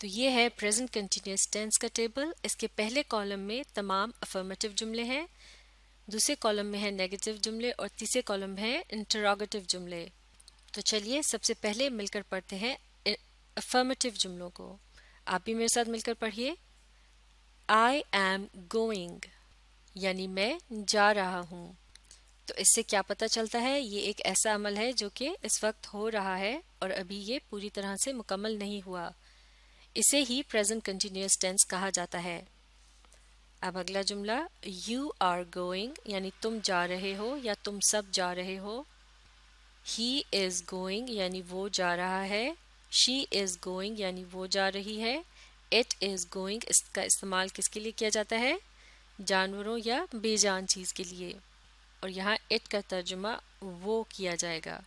تو یہ ہے پریزنٹ کنٹینیوس ٹینس کا ٹیبل. اس کے پہلے کالم میں تمام افرمیٹیو جملے ہیں، دوسرے کالم میں ہے نیگیٹو جملے اور تیسرے کالم ہے انٹراگیٹو جملے. تو چلیے سب سے پہلے مل کر پڑھتے ہیں افرمیٹیو جملوں کو. آپ بھی میرے ساتھ مل کر پڑھیے. آئی ایم گوئنگ یعنی میں جا رہا ہوں. تو اس سے کیا پتہ چلتا ہے؟ یہ ایک ایسا عمل ہے جو کہ اس وقت ہو رہا ہے اور ابھی یہ پوری طرح سے مکمل نہیں ہوا. اسے ہی پریزنٹ کنٹینیوس ٹینس کہا جاتا ہے. اب اگلا جملہ، یو آر گوئنگ یعنی تم جا رہے ہو یا تم سب جا رہے ہو. ہی از گوئنگ یعنی وہ جا رہا ہے. شی از گوئنگ یعنی وہ جا رہی ہے. اٹ از گوئنگ اس کا استعمال کس کے لیے کیا جاتا ہے؟ جانوروں یا بے جان چیز کے لیے، اور یہاں اٹ کا ترجمہ وہ کیا جائے گا.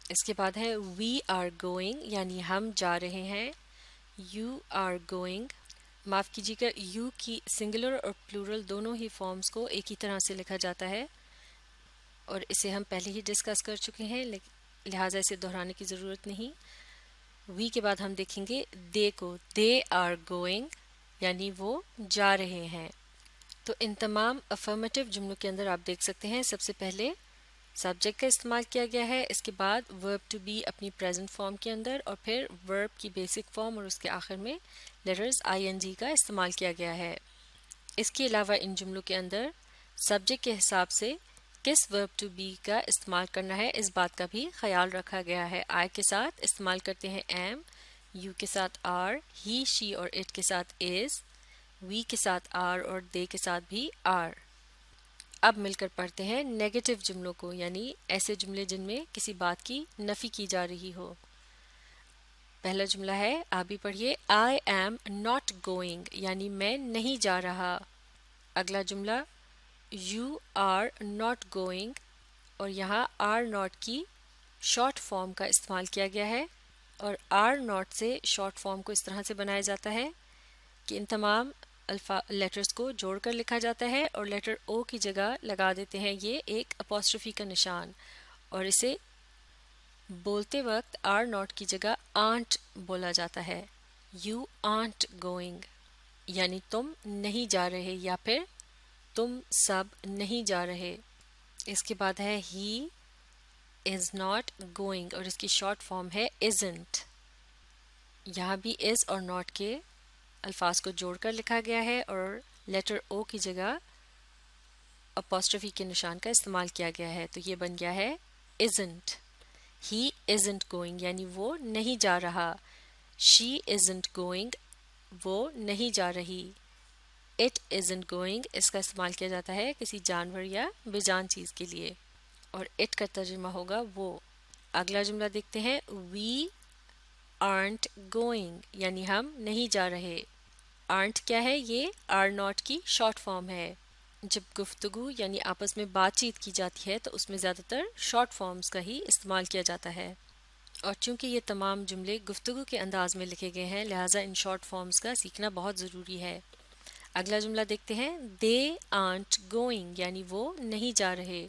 اس کے بعد ہے وی آر گوئنگ یعنی ہم جا رہے ہیں. یو آر گوئنگ، معاف کیجیے گا، یو کی سنگولر اور پلورل دونوں ہی فارمز کو ایک ہی طرح سے لکھا جاتا ہے اور اسے ہم پہلے ہی ڈسکس کر چکے ہیں، لہٰذا اسے دہرانے کی ضرورت نہیں. وی کے بعد ہم دیکھیں گے دے کو. دے آر گوئنگ یعنی وہ جا رہے ہیں. تو ان تمام افرمیٹیو جملوں کے اندر آپ دیکھ سکتے ہیں سب سے پہلے سبجیکٹ کا استعمال کیا گیا ہے، اس کے بعد ورب ٹو بی اپنی پریزنٹ فارم کے اندر، اور پھر ورب کی بیسک فارم اور اس کے آخر میں لیٹرز آئی این جی کا استعمال کیا گیا ہے. اس کے علاوہ ان جملوں کے اندر سبجیکٹ کے حساب سے کس ورب ٹو بی کا استعمال کرنا ہے اس بات کا بھی خیال رکھا گیا ہے. آئی کے ساتھ استعمال کرتے ہیں ایم، یو کے ساتھ آر، ہی شی اور اٹ کے ساتھ از، وی کے ساتھ آر اور دے کے ساتھ بھی آر. اب مل کر پڑھتے ہیں نیگیٹو جملوں کو، یعنی ایسے جملے جن میں کسی بات کی نفی کی جا رہی ہو. پہلا جملہ ہے، آپ بھی پڑھیے، آئی ایم ناٹ گوئنگ یعنی میں نہیں جا رہا. اگلا جملہ، یو آر ناٹ گوئنگ، اور یہاں آر ناٹ کی شارٹ فارم کا استعمال کیا گیا ہے، اور آر ناٹ سے شارٹ فارم کو اس طرح سے بنایا جاتا ہے کہ ان تمام لیٹرز کو جوڑ کر لکھا جاتا ہے اور لیٹر او کی جگہ لگا دیتے ہیں یہ ایک اپوسٹرفی کا نشان، اور اسے بولتے وقت آر ناٹ کی جگہ آنٹ بولا جاتا ہے. یو آنٹ گوئنگ یعنی تم نہیں جا رہے یا پھر تم سب نہیں جا رہے. اس کے بعد ہے ہی از ناٹ گوئنگ اور اس کی شارٹ فارم ہے ازنٹ. یہاں بھی از اور ناٹ کے الفاظ کو جوڑ کر لکھا گیا ہے اور لیٹر او کی جگہ اپوسٹرفی کے نشان کا استعمال کیا گیا ہے، تو یہ بن گیا ہے isn't. ہی isn't going یعنی وہ نہیں جا رہا. شی isn't going وہ نہیں جا رہی. اٹ isn't going اس کا استعمال کیا جاتا ہے کسی جانور یا بے جان چیز کے لیے، اور اٹ کا ترجمہ ہوگا وہ. اگلا جملہ دیکھتے ہیں، وی aren't going یعنی ہم نہیں جا رہے. aren't کیا ہے؟ یہ are not کی شارٹ فارم ہے. جب گفتگو یعنی آپس میں بات چیت کی جاتی ہے تو اس میں زیادہ تر شارٹ فارمز کا ہی استعمال کیا جاتا ہے، اور چونکہ یہ تمام جملے گفتگو کے انداز میں لکھے گئے ہیں لہٰذا ان شارٹ فارمز کا سیکھنا بہت ضروری ہے. اگلا جملہ دیکھتے ہیں، دے آنٹ گوئنگ یعنی وہ نہیں جا رہے.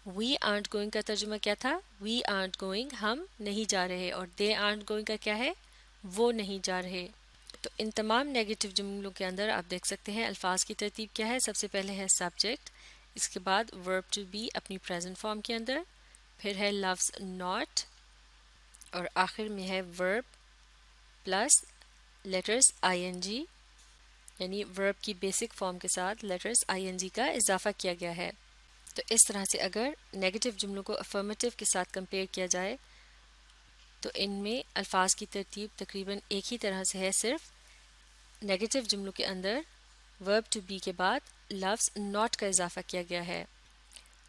وی آنٹ گوئنگ کا ترجمہ کیا تھا؟ وی آنٹ گوئنگ ہم نہیں جا رہے، اور دے آنٹ گوئنگ کا کیا ہے؟ وہ نہیں جا رہے. تو ان تمام نیگیٹو جملوں کے اندر آپ دیکھ سکتے ہیں الفاظ کی ترتیب کیا ہے. سب سے پہلے ہے سبجیکٹ، اس کے بعد ورب ٹو بی اپنی پریزنٹ فارم کے اندر، پھر ہے لفظ ناٹ، اور آخر میں ہے ورب پلس لیٹرز آئی این جی، یعنی ورب کی بیسک فارم کے ساتھ لیٹرز آئی این جی کا اضافہ کیا گیا ہے. تو اس طرح سے اگر نیگیٹو جملوں کو افرمیٹیو کے ساتھ کمپیئر کیا جائے تو ان میں الفاظ کی ترتیب تقریباً ایک ہی طرح سے ہے، صرف نیگیٹو جملوں کے اندر ورب ٹو بی کے بعد لفظ ناٹ کا اضافہ کیا گیا ہے.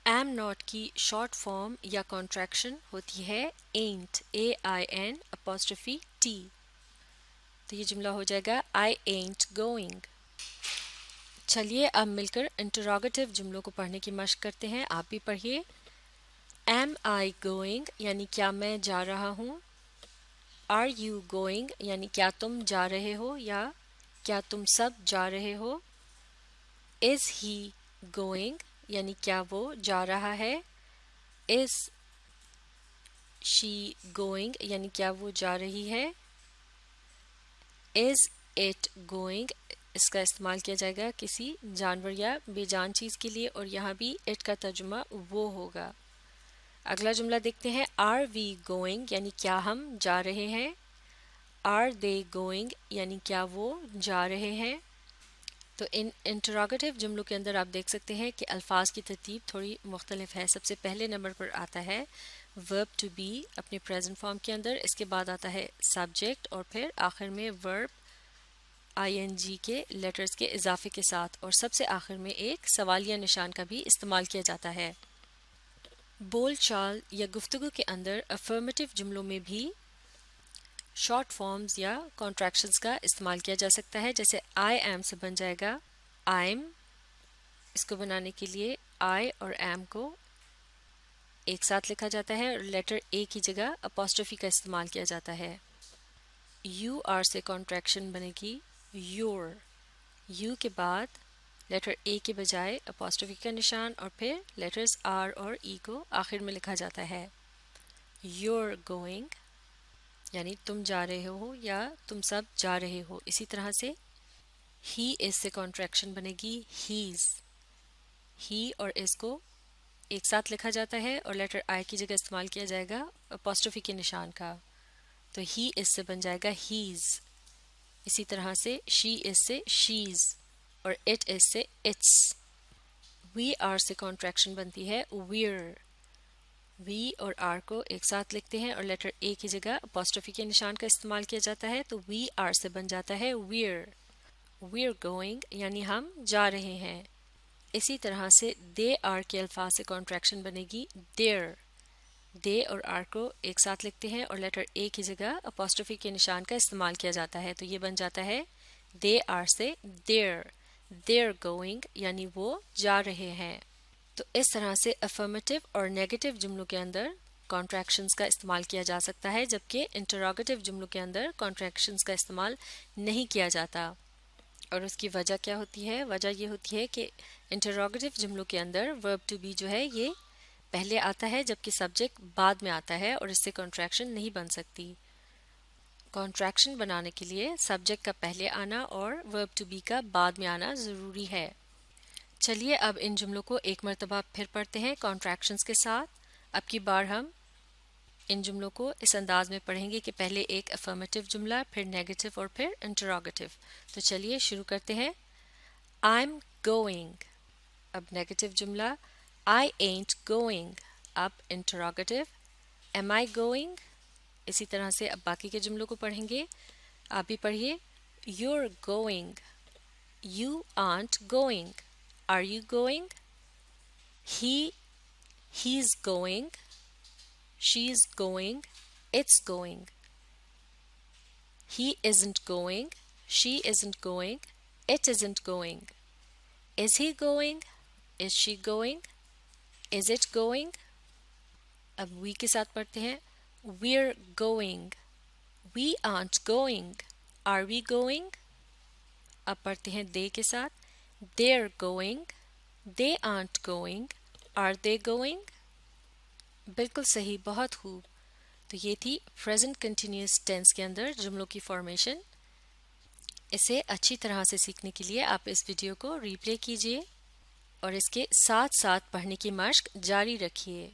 ایم ناٹ کی شارٹ فارم یا کانٹریکشن ہوتی ہے ain't، AIN اپوسٹرفی T. تو یہ جملہ ہو جائے گا I ain't going. چلیے اب مل کر انٹراگیٹو جملوں کو پڑھنے کی مشق کرتے ہیں. آپ بھی پڑھیے. Am I going یعنی کیا میں جا رہا ہوں. Are you going یعنی کیا تم جا رہے ہو یا کیا تم سب جا رہے ہو. Is he going یعنی کیا وہ جا رہا ہے. Is she going یعنی کیا وہ جا رہی ہے. از اٹ گوئنگ، اس کا استعمال کیا جائے گا کسی جانور یا بے جان چیز کے لیے، اور یہاں بھی اٹ کا ترجمہ وہ ہوگا۔ اگلا جملہ دیکھتے ہیں، آر وی گوئنگ یعنی کیا ہم جا رہے ہیں، آر دے گوئنگ یعنی کیا وہ جا رہے ہیں۔ تو ان انٹراگیٹو جملوں کے اندر آپ دیکھ سکتے ہیں کہ الفاظ کی ترتیب تھوڑی مختلف ہے۔ سب سے پہلے نمبر پر آتا ہے ورب ٹو بی اپنے پریزنٹ فارم کے اندر، اس کے بعد آتا ہے سبجیکٹ، اور پھر آخر میں ورب آئی این جی کے لیٹرز کے اضافے کے ساتھ، اور سب سے آخر میں ایک سوالیہ نشان کا بھی استعمال کیا جاتا ہے۔ بول چال یا گفتگو کے اندر افرمیٹو جملوں میں بھی شارٹ فارمز یا کانٹریکشنز کا استعمال کیا جا سکتا ہے، جیسے آئی ایم سے بن جائے گا آئیم، اس کو بنانے کے لیے آئی اور ایم کو ایک ساتھ لکھا جاتا ہے اور لیٹر اے کی جگہ اپوسٹروفی کا استعمال کیا جاتا ہے۔ یو آر سے کانٹریکشن بنے گی یور، یو کے بعد لیٹر اے کے بجائے اپوسٹروفی کا نشان، اور پھر لیٹرز آر اور ای کو آخر میں لکھا جاتا ہے۔ یور گوئنگ یعنی تم جا رہے ہو یا تم سب جا رہے ہو۔ اسی طرح سے ہی از سے کانٹریکشن بنے گی ہیز، ہی اور اس کو ایک ساتھ لکھا جاتا ہے اور لیٹر آئی کی جگہ استعمال کیا جائے گا اپوسٹروفی کے نشان کا، تو ہی از سے بن جائے گا ہیز۔ اسی طرح سے شی از سے شیز اور اٹ از سے اٹس۔ وی آر سے کانٹریکشن بنتی ہے ویئر، وی اور آر کو ایک ساتھ لکھتے ہیں اور لیٹر اے کی جگہ اپوسٹروفی کے نشان کا استعمال کیا جاتا ہے، تو وی آر سے بن جاتا ہے ویئر، ویئر گوئنگ یعنی ہم جا رہے ہیں۔ اسی طرح سے دے آر کے الفاظ سے کانٹریکشن بنے گی دیر، دے اور آر کو ایک ساتھ لکھتے ہیں اور لیٹر اے کی جگہ اپوسٹروفی کے نشان کا استعمال کیا جاتا ہے، تو یہ بن جاتا ہے دے آر سے دیر، دیر گوئنگ یعنی وہ جا رہے ہیں۔ تو اس طرح سے افرمیٹو اور نیگیٹو جملوں کے اندر کانٹریکشنز کا استعمال کیا جا سکتا ہے، جبکہ انٹراگیٹو جملوں کے اندر کانٹریکشنز کا استعمال نہیں کیا جاتا۔ اور اس کی وجہ کیا ہوتی ہے؟ وجہ یہ ہوتی ہے کہ انٹراگیٹو جملوں کے اندر ورب ٹو بی جو ہے یہ پہلے آتا ہے جبکہ سبجیکٹ بعد میں آتا ہے، اور اس سے کانٹریکشن نہیں بن سکتی۔ کانٹریکشن بنانے کے لیے سبجیکٹ کا پہلے آنا اور ورب ٹو بی کا بعد میں آنا ضروری ہے۔ چلیے اب ان جملوں کو ایک مرتبہ پھر پڑھتے ہیں کانٹریکشنز کے ساتھ۔ اب کی بار ہم ان جملوں کو اس انداز میں پڑھیں گے کہ پہلے ایک افرمیٹو جملہ، پھر نیگیٹو اور پھر انٹراگیٹو۔ تو چلیے شروع کرتے ہیں۔ I'm going، اب نیگیٹو جملہ I ain't going، اب انٹراگیٹو Am I going؟ اسی طرح سے اب باقی کے جملوں کو پڑھیں گے، آپ بھی پڑھیے۔ You're going، You aren't going، Are you going؟ He's going، She's going، It's going۔ He isn't going، She isn't going، It isn't going۔ Is he going؟ Is she going؟ Is it going؟ اب we کے ساتھ پڑھتے ہیں۔ We're going، We aren't going، Are we going؟ اب پڑھتے ہیں they کے ساتھ۔ They're going، They aren't going، Are they going؟ بالکل صحیح، بہت خوب۔ تو یہ تھی پریزنٹ کنٹینیوس ٹینس کے اندر جملوں کی فارمیشن۔ اسے اچھی طرح سے سیکھنے کے لیے آپ اس ویڈیو کو ری پلے کیجیے اور اس کے ساتھ ساتھ پڑھنے کی مشق جاری رکھیے۔